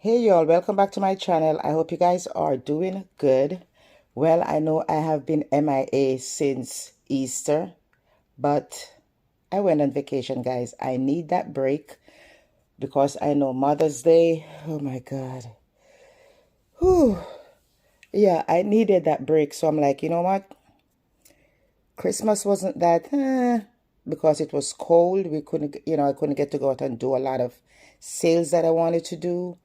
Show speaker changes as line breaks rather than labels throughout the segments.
Hey y'all, welcome back to my channel. I hope you guys are doing good. Well, I know I have been MIA since Easter, but I went on vacation, guys. I need that break because I know Mother's Day. Oh my God. Whew. Yeah, I needed that break. So I'm like, you know what? Christmas wasn't that, because it was cold. We couldn't, I couldn't get to go out and do a lot of sales that I wanted to do.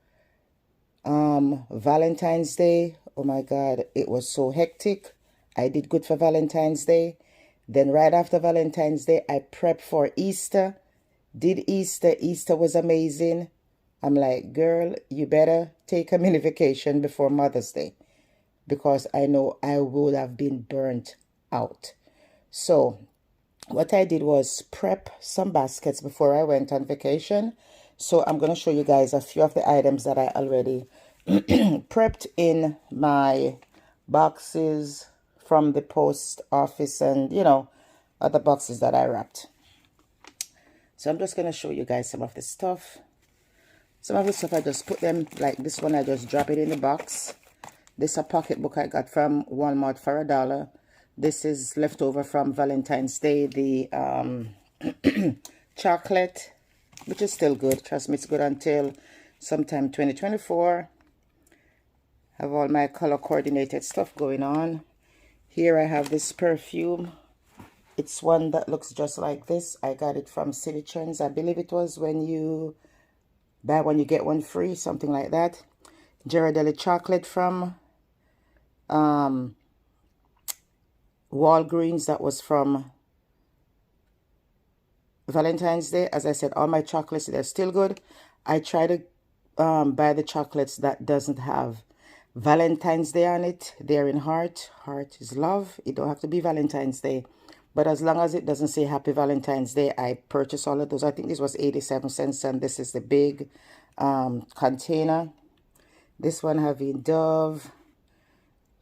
Valentine's Day, oh my God, it was so hectic. I did good for Valentine's Day. Then right after Valentine's Day, I prepped for Easter. Did Easter. Easter was amazing. I'm like, girl, you better take a mini vacation before Mother's Day because I know I would have been burnt out. So what I did was prep some baskets before I went on vacation. So I'm going to show you guys a few of the items that I already prepped in my boxes from the post office and, other boxes that I wrapped. So I'm just going to show you guys some of the stuff. Some of the stuff I just put them, like this one, I just drop it in the box. This is a pocketbook I got from Walmart for $1. This is leftover from Valentine's Day, the chocolate, which is still good. Trust me, it's good until sometime 2024. Have all my color coordinated stuff going on. Here I have this perfume. It's one that looks just like this. I got it from City Trends. I believe it was when you buy one, you get one free, something like that. Ghirardelli chocolate from Walgreens. That was from Valentine's Day. As I said, all my chocolates, they're still good. I try to buy the chocolates that doesn't have Valentine's Day on it. They're in heart. Heart is love. It don't have to be Valentine's Day. But as long as it doesn't say Happy Valentine's Day, I purchase all of those. I think this was 87 cents and this is the big container. This one having Dove,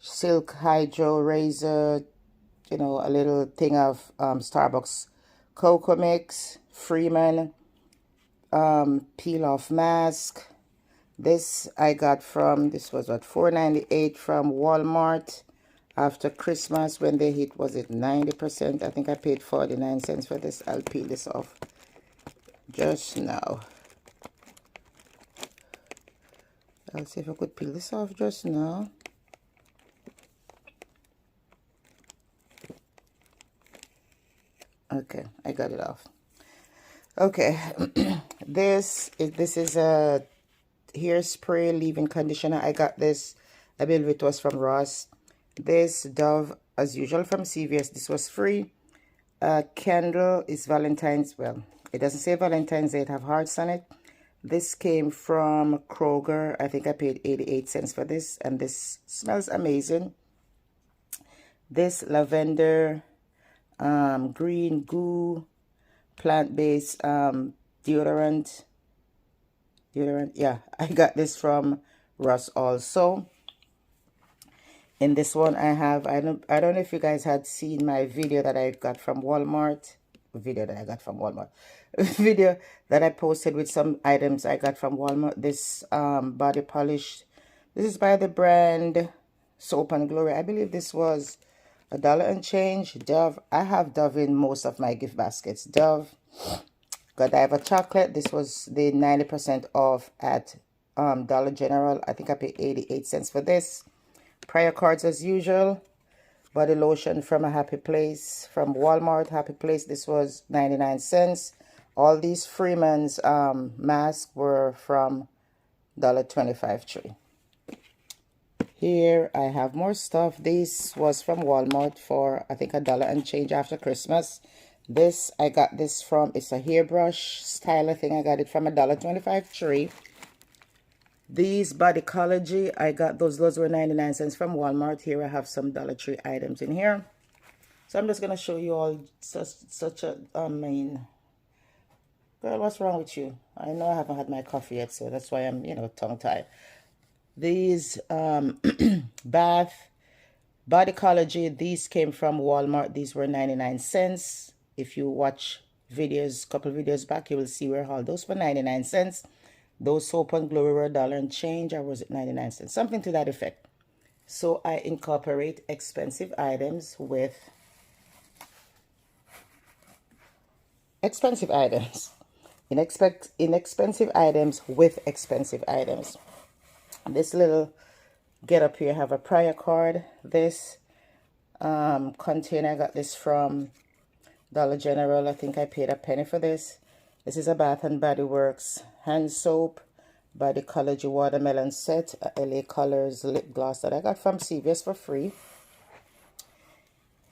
Silk Hydro Razor, a little thing of Starbucks Cocoa Mix, Freeman, peel off mask. This I got from, this was what, $4.98 from Walmart after Christmas when they hit, was it 90%? I think I paid 49 cents for this. I'll peel this off just now. I'll see if I could peel this off just now. Okay, I got it off. Okay, this is a hairspray leave-in conditioner. I got this, I believe it was from Ross. This Dove, as usual, from CVS. This was free. Candle is Valentine's. Well, it doesn't say Valentine's Day. It have hearts on it. This came from Kroger. I think I paid 88 cents for this, and this smells amazing. This lavender, green goo, plant-based deodorant. Yeah, I got this from Ross also. In this one I have, I don't know if you guys had seen my video that I got from Walmart. Video that I posted with some items I got from Walmart. This body polish. This is by the brand Soap and Glory. I believe this was $1 and change. Dove. I have Dove in most of my gift baskets. Dove. Godiva chocolate. This was the 90% off at Dollar General. I think I paid 88 cents for this. Prayer cards as usual. Body lotion from a Happy Place, from Walmart Happy Place. This was 99 cents. All these Freeman's masks were from $1.25 tree. Here I have more stuff. This was from Walmart for I think $1 and change after Christmas. This, I got this from, it's a hairbrush styler thing. I got it from $1.25 tree. These Bodycology, I got those were 99 cents from Walmart. Here I have some Dollar Tree items in here. So I'm just going to show you all such a, girl, what's wrong with you? I know I haven't had my coffee yet, so that's why I'm, tongue-tied. These bath Bodycology, these came from Walmart. These were 99 cents. If you watch videos, couple videos back, you will see where all those were 99 cents. Those Soap and Glory were $1 and change, or was it 99 cents? Something to that effect. So I incorporate expensive items with expensive items. Inexpensive items with expensive items. This little get up here have a prior card. This container, I got this from Dollar General. I think I paid a penny for this. This is a Bath and Body Works hand soap by the Ecology Watermelon set, a LA Colors lip gloss that I got from CVS for free.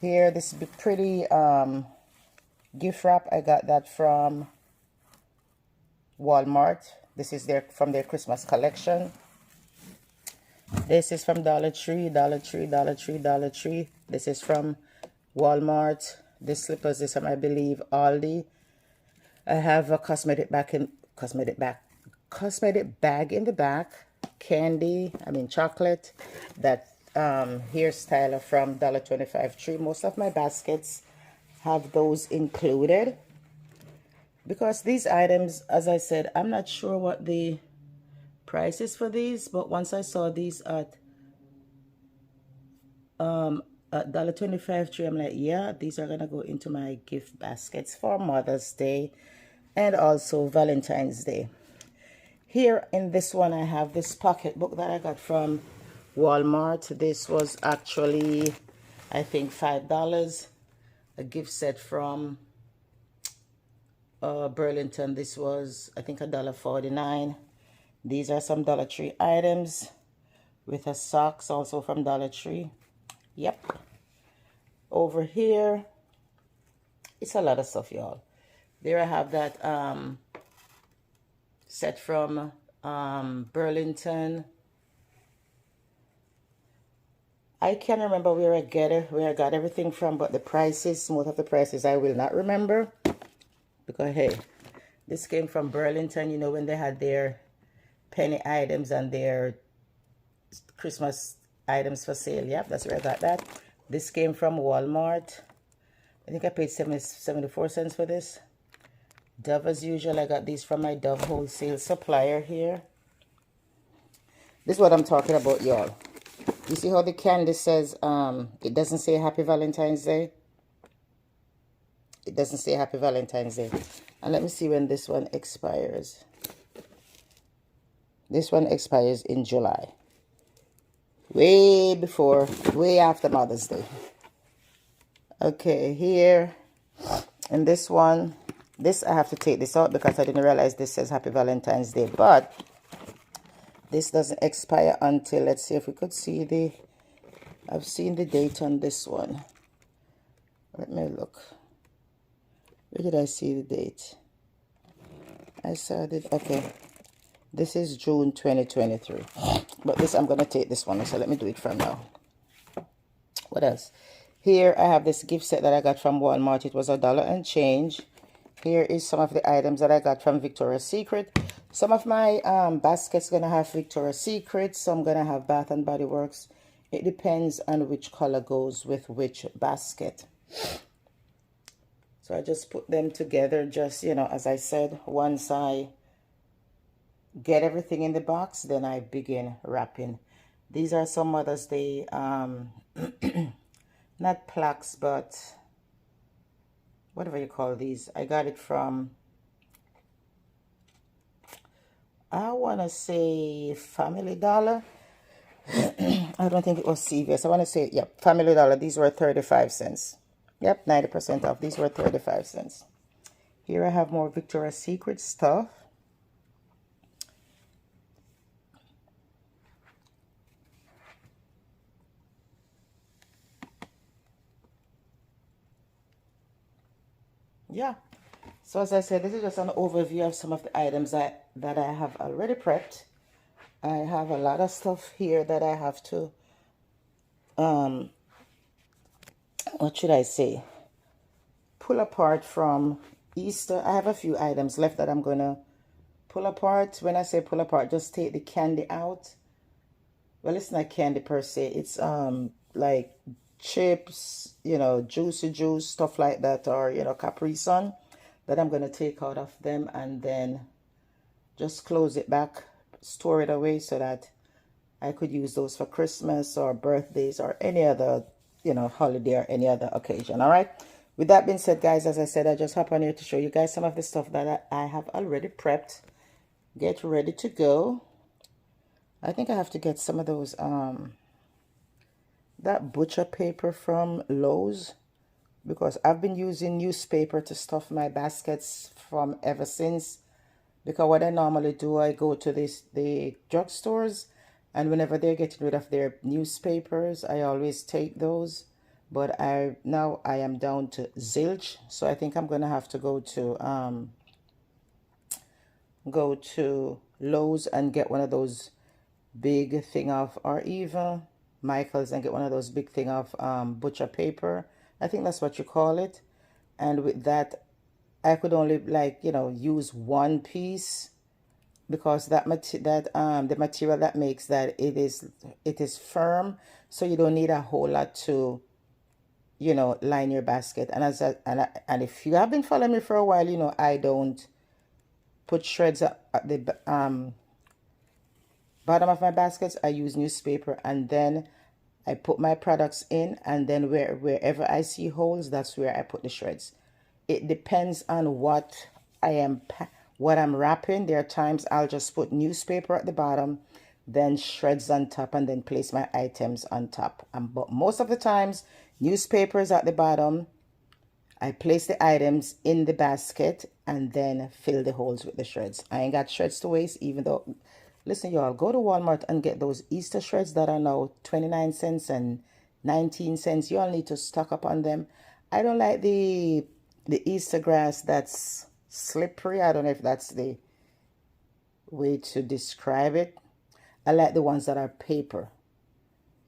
Here, this is pretty gift wrap. I got that from Walmart. This is from their Christmas collection. This is from Dollar Tree, Dollar Tree, Dollar Tree, Dollar Tree. This is from Walmart. This slippers is from, I believe, Aldi. I have a cosmetic bag in the back. Candy, chocolate. That hairstyler from $1.25 tree. Most of my baskets have those included. Because these items, as I said, I'm not sure what the price is for these, but once I saw these at $1.25 tree, I'm like, yeah, these are gonna go into my gift baskets for Mother's Day and also Valentine's Day. Here in this one, I have this pocketbook that I got from Walmart. This was actually, I think, $5. A gift set from Burlington. This was, I think, $1.49. These are some Dollar Tree items with a socks also from Dollar Tree. Yep. Over here, it's a lot of stuff, y'all. There I have that set from Burlington. I can't remember where I got everything from, but the prices, most of the prices I will not remember. Because, hey, this came from Burlington, you know, when they had their penny items and their Christmas items for sale. Yep, that's where I got that. This came from Walmart. I think I paid 74 cents for this. Dove, as usual, I got these from my Dove wholesale supplier here. This is what I'm talking about, y'all. You see how the candy says, it doesn't say Happy Valentine's Day? It doesn't say Happy Valentine's Day. And let me see when this one expires. This one expires in July. Way after Mother's Day. Okay, here. And this one, I have to take this out because I didn't realize this says Happy Valentine's Day. But this doesn't expire until, let's see if we could see I've seen the date on this one. Let me look. Where did I see the date? I saw it, okay. This is June 2023. But this, I'm going to take this one, so let me do it from now. What else? Here, I have this gift set that I got from Walmart. It was $1 and change. Here is some of the items that I got from Victoria's Secret. Some of my baskets going to have Victoria's Secret. Some going to have Bath and Body Works. It depends on which color goes with which basket. So I just put them together, just, you know, as I said, once I get everything in the box, then I begin wrapping. These are some Mother's Day, not plaques, but whatever you call these. I got it from, I want to say Family Dollar. I don't think it was CVS. I want to say, yep, Family Dollar. These were 35 cents. Yep, 90% off. These were 35 cents. Here I have more Victoria's Secret stuff. Yeah. So as I said, this is just an overview of some of the items that I have already prepped. I have a lot of stuff here that I have to, what should I say, pull apart from Easter. I have a few items left that I'm going to pull apart. When I say pull apart, just take the candy out. Well, it's not candy per se. It's like chips, you know, juicy juice, stuff like that, or, you know, Capri Sun that I'm going to take out of them and then just close it back, store it away so that I could use those for Christmas or birthdays or any other, holiday or any other occasion. All right. With that being said, guys, as I said, I just hop on here to show you guys some of the stuff that I have already prepped. Get ready to go. I think I have to get some of those, that butcher paper from Lowe's, because I've been using newspaper to stuff my baskets from ever since. Because what I normally do, I go to the drugstores, and whenever they're getting rid of their newspapers, I always take those. But now I am down to zilch, so I think I'm gonna have to go to Lowe's and get one of those big thing of, or even Michael's and get one of those big thing of butcher paper. I think that's what you call it. And with that, I could only use one piece, because the material that makes that, it is firm, so you don't need a whole lot to line your basket. And if you have been following me for a while, I don't put shreds at the bottom of my baskets. I use newspaper, and then I put my products in, and then wherever I see holes, that's where I put the shreds. It depends on what I'm wrapping. There are times I'll just put newspaper at the bottom, then shreds on top, and then place my items on top. But most of the times, newspaper is at the bottom. I place the items in the basket and then fill the holes with the shreds. I ain't got shreds to waste, even though, listen, y'all, go to Walmart and get those Easter shreds that are now 29 cents and 19 cents. You all need to stock up on them. I don't like the Easter grass that's slippery. I don't know if that's the way to describe it. I like the ones that are paper.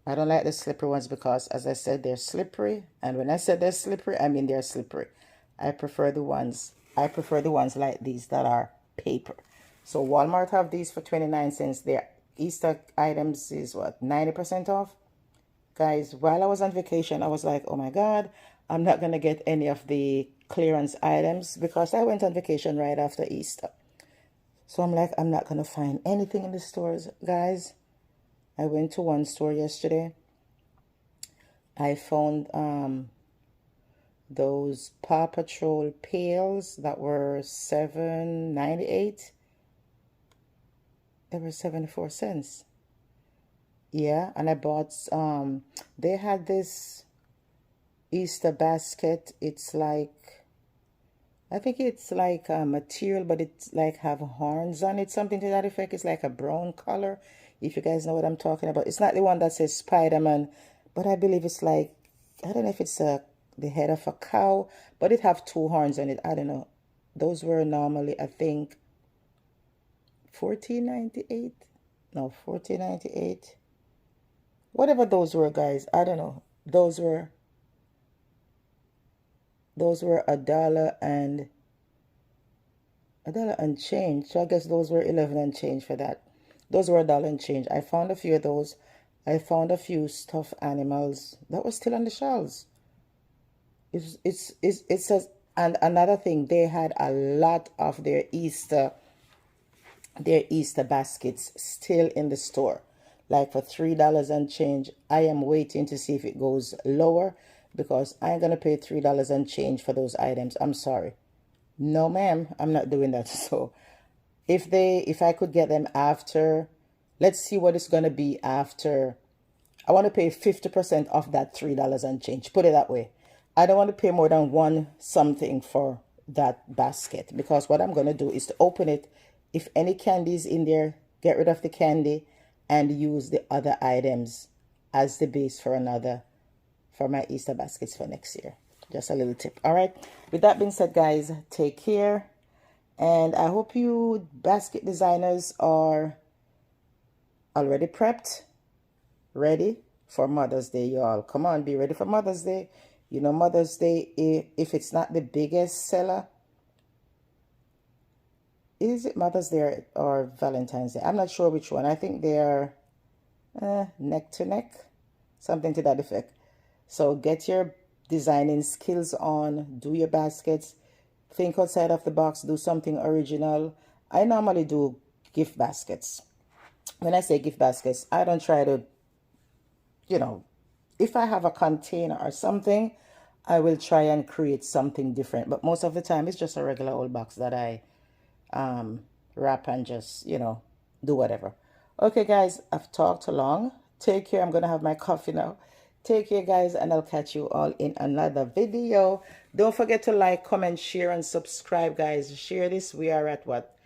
I don't like the slippery ones because, as I said, they're slippery. And when I said they're slippery, I mean they're slippery. I prefer the ones like these that are paper. So Walmart have these for 29 cents. Their Easter items is what, 90% off? Guys, while I was on vacation, I was like, oh my God, I'm not going to get any of the clearance items, because I went on vacation right after Easter. So I'm like, I'm not going to find anything in the stores. Guys, I went to one store yesterday. I found those Paw Patrol pails that were $7.98. They were 74 cents. Yeah, and I bought they had this Easter basket. It's like, I think it's like a material, but it's like have horns on it, something to that effect. It's like a brown color, if you guys know what I'm talking about. It's not the one that says Spider-Man, but I believe it's like, I don't know if it's the head of a cow, but it have two horns on it. I don't know. Those were normally, I think, $14.98. No, $14.98. Whatever those were, guys. I don't know. Those were $1 and change. So I guess those were 11 and change for that. Those were $1 and change. I found a few of those. I found a few stuffed animals that was still on the shelves. It says, and another thing, they had a lot of their Easter baskets still in the store, like for $3 and change. I am waiting to see if it goes lower, because I ain't gonna pay $3 and change for those items. I'm sorry. No, ma'am, I'm not doing that. So if I could get them after, let's see what it's gonna be after. I want to pay 50% of that $3 and change. Put it that way. I don't want to pay more than one something for that basket, because what I'm going to do is to open it. If any candy is in there, get rid of the candy and use the other items as the base for my Easter baskets for next year. Just a little tip. All right. With that being said, guys, take care. And I hope you basket designers are already prepped, ready for Mother's Day, y'all. Come on, be ready for Mother's Day. You know, Mother's Day, if it's not the biggest seller, is it Mother's Day or Valentine's Day? I'm not sure which one. I think they're neck to neck, something to that effect. So get your designing skills on, do your baskets, think outside of the box, do something original. I normally do gift baskets. When I say gift baskets, I don't try to, you know, if I have a container or something, I will try and create something different. But most of the time, it's just a regular old box that I wrap and just, do whatever. Okay, guys, I've talked long. Take care. I'm going to have my coffee now. Take care, guys, and I'll catch you all in another video. Don't forget to like, comment, share, and subscribe, guys. Share this. We are at what?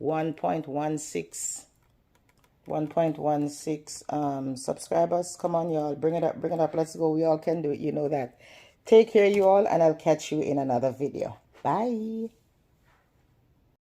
1.16 subscribers. Come on, y'all. Bring it up. Bring it up. Let's go. We all can do it. You know that. Take care, you all, and I'll catch you in another video. Bye.